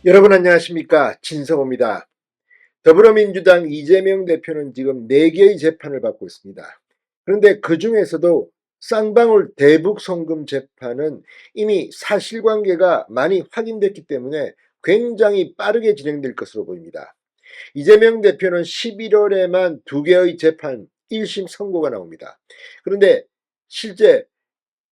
여러분 안녕하십니까, 진성호입니다. 더불어민주당 이재명 대표는 지금 4개의 재판을 받고 있습니다. 그런데 그 중에서도 쌍방울 대북 송금 재판은 이미 사실관계가 많이 확인됐기 때문에 굉장히 빠르게 진행될 것으로 보입니다. 이재명 대표는 11월에만 2개의 재판 1심 선고가 나옵니다. 그런데 실제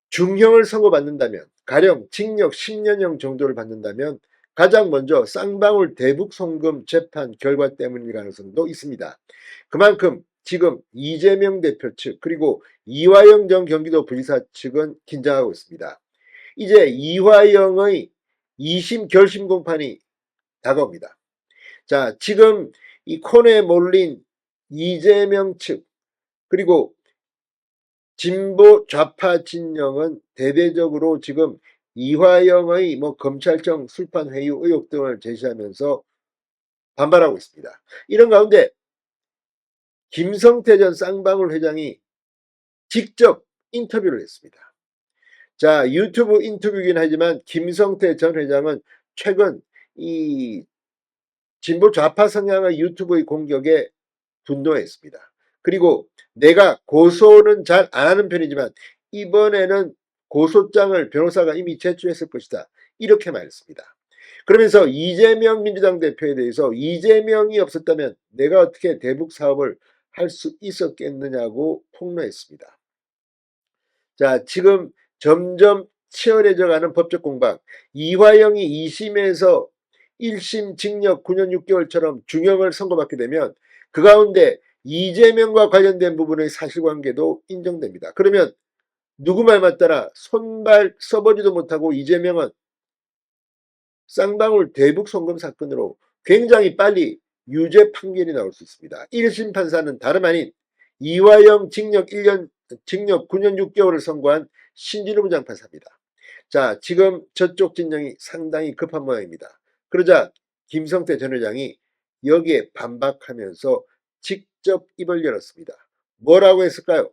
중형을 선고받는다면, 가령 징역 10년형 정도를 받는다면 가장 먼저 쌍방울 대북 송금 재판 결과 때문일 가능성도 있습니다. 그만큼 지금 이재명 대표 측 그리고 이화영 전 경기도 부지사 측은 긴장하고 있습니다. 이제 이화영의 2심 결심 공판이 다가옵니다. 자, 지금 이 코너에 몰린 이재명 측 그리고 진보 좌파 진영은 대대적으로 지금 이화영의 검찰청 술판 회유 의혹 등을 제시하면서 반발하고 있습니다. 이런 가운데 김성태 전 쌍방울 회장이 직접 인터뷰를 했습니다. 자, 유튜브 인터뷰이긴 하지만 김성태 전 회장은 최근 이 진보 좌파 성향의 유튜브의 공격에 분노했습니다. 그리고 내가 고소는 잘 안 하는 편이지만 이번에는 고소장을 변호사가 이미 제출했을 것이다, 이렇게 말했습니다. 그러면서 이재명 민주당 대표에 대해서 이재명이 없었다면 내가 어떻게 대북 사업을 할 수 있었겠느냐고 폭로했습니다. 자, 지금 점점 치열해져 가는 법적 공방. 이화영이 2심에서 1심 징역 9년 6개월처럼 중형을 선고받게 되면 그 가운데 이재명과 관련된 부분의 사실관계도 인정됩니다. 그러면 누구 말 맞따라 손발 써보지도 못하고 이재명은 쌍방울 대북 송금 사건으로 굉장히 빨리 유죄 판결이 나올 수 있습니다. 1심 판사는 다름 아닌 이화영 징역 9년 6개월을 선고한 신진우 부장판사입니다. 자, 지금 저쪽 진영이 상당히 급한 모양입니다. 그러자 김성태 전 회장이 여기에 반박하면서 직접 입을 열었습니다. 뭐라고 했을까요?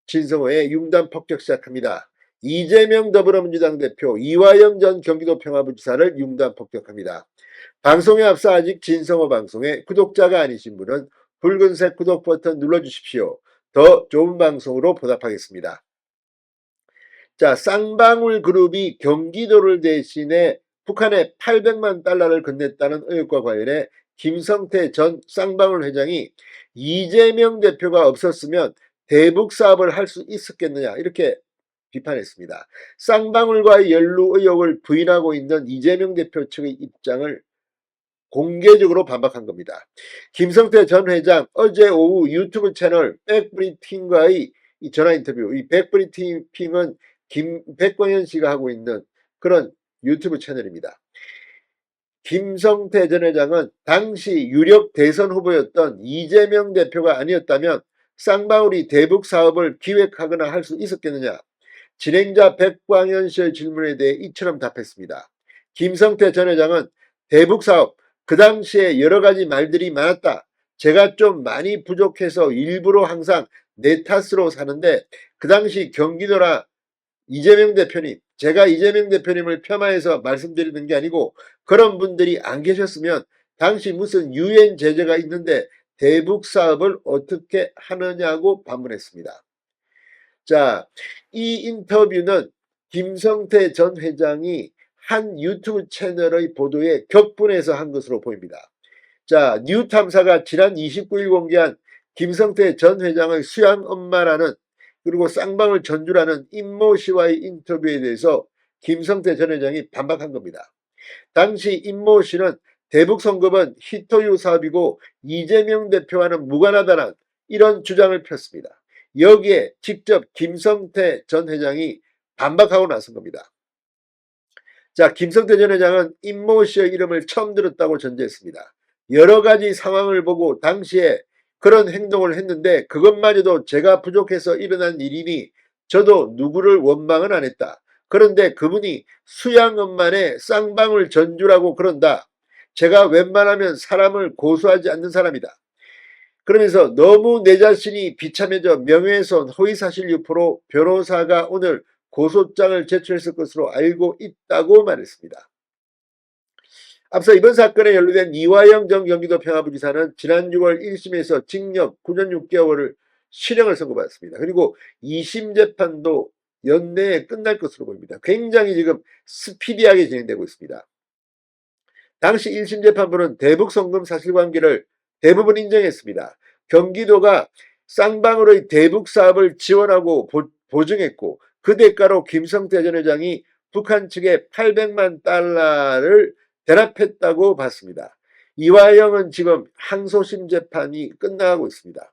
진성호의 융단 폭격 시작합니다. 이재명 더불어민주당 대표, 이화영 전 경기도 평화부지사를 융단 폭격합니다. 방송에 앞서 아직 진성호 방송에 구독자가 아니신 분은 붉은색 구독 버튼 눌러주십시오. 더 좋은 방송으로 보답하겠습니다. 자, 쌍방울 그룹이 경기도를 대신해 북한에 800만 달러를 건넸다는 의혹과 관련해 김성태 전 쌍방울 회장이 이재명 대표가 없었으면 대북 사업을 할 수 있었겠느냐, 이렇게 비판했습니다. 쌍방울과의 연루 의혹을 부인하고 있는 이재명 대표 측의 입장을 공개적으로 반박한 겁니다. 김성태 전 회장 어제 오후 유튜브 채널 백브리핑과의 전화 인터뷰, 이 백브리핑은 백광현 씨가 하고 있는 그런 유튜브 채널입니다. 김성태 전 회장은 당시 유력 대선 후보였던 이재명 대표가 아니었다면 쌍방울이 대북 사업을 기획하거나 할 수 있었겠느냐, 진행자 백광현 씨의 질문에 대해 이처럼 답했습니다. 김성태 전 회장은 대북 사업, 그 당시에 여러 가지 말들이 많았다. 제가 좀 많이 부족해서 일부러 항상 내 탓으로 사는데 그 당시 경기도나 이재명 대표님, 제가 이재명 대표님을 폄하해서 말씀드리는 게 아니고 그런 분들이 안 계셨으면 당시 무슨 유엔 제재가 있는데 대북 사업을 어떻게 하느냐고 반문했습니다. 자, 이 인터뷰는 김성태 전 회장이 한 유튜브 채널의 보도에 격분해서 한 것으로 보입니다. 자, 뉴탐사가 지난 29일 공개한 김성태 전 회장의 수양 엄마라는, 그리고 쌍방울 전주라는 임모 씨와의 인터뷰에 대해서 김성태 전 회장이 반박한 겁니다. 당시 임모 씨는 대북 송금은 히토유 사업이고 이재명 대표와는 무관하다는 이런 주장을 폈습니다. 여기에 직접 김성태 전 회장이 반박하고 나선 겁니다. 자, 김성태 전 회장은 임모 씨의 이름을 처음 들었다고 전제했습니다. 여러 가지 상황을 보고 당시에 그런 행동을 했는데 그것마저도 제가 부족해서 일어난 일이니 저도 누구를 원망은 안 했다. 그런데 그분이 수양엄마네 쌍방울 전주라고 그런다. 제가 웬만하면 사람을 고소하지 않는 사람이다. 그러면서 너무 내 자신이 비참해져 명예훼손, 허위사실 유포로 변호사가 오늘 고소장을 제출했을 것으로 알고 있다고 말했습니다. 앞서 이번 사건에 연루된 이화영 전 경기도 평화부지사는 지난 6월 1심에서 징역 9년 6개월을 실형을 선고받았습니다. 그리고 2심 재판도 연내에 끝날 것으로 보입니다. 굉장히 지금 스피디하게 진행되고 있습니다. 당시 1심 재판부는 대북 송금 사실관계를 대부분 인정했습니다. 경기도가 쌍방울의 대북 사업을 지원하고 보증했고 그 대가로 김성태 전 회장이 북한 측에 800만 달러를 대납했다고 봤습니다. 이화영은 지금 항소심 재판이 끝나가고 있습니다.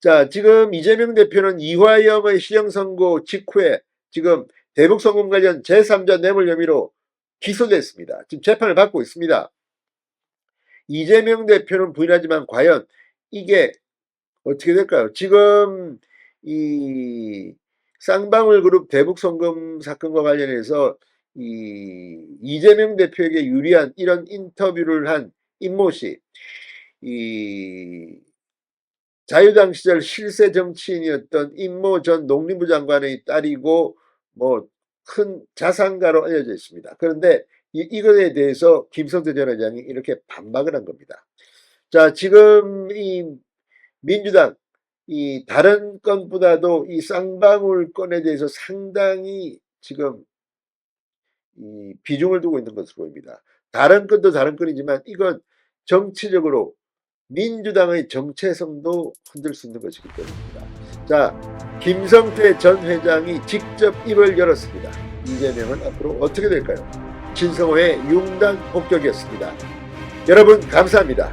자, 지금 이재명 대표는 이화영의 실형 선고 직후에 지금 대북 송금 관련 제3자 뇌물 혐의로 기소됐습니다. 지금 재판을 받고 있습니다. 이재명 대표는 부인하지만 과연 이게 어떻게 될까요? 지금 이 쌍방울 그룹 대북 송금 사건과 관련해서 이재명 대표에게 유리한 이런 인터뷰를 한 임모 씨, 자유당 시절 실세 정치인이었던 임모 전 농림부 장관의 딸이고 뭐 큰 자산가로 알려져 있습니다. 그런데 이것에 대해서 김성태 전 회장이 이렇게 반박을 한 겁니다. 자, 지금 이 민주당 다른 건보다도 이 쌍방울 건에 대해서 상당히 지금 비중을 두고 있는 것으로 보입니다. 다른 건도 다른 건이지만 이건 정치적으로 민주당의 정체성도 흔들 수 있는 것이기 때문입니다. 자, 김성태 전 회장이 직접 입을 열었습니다. 이재명은 앞으로 어떻게 될까요? 진성호의 융단 폭격이었습니다. 여러분 감사합니다.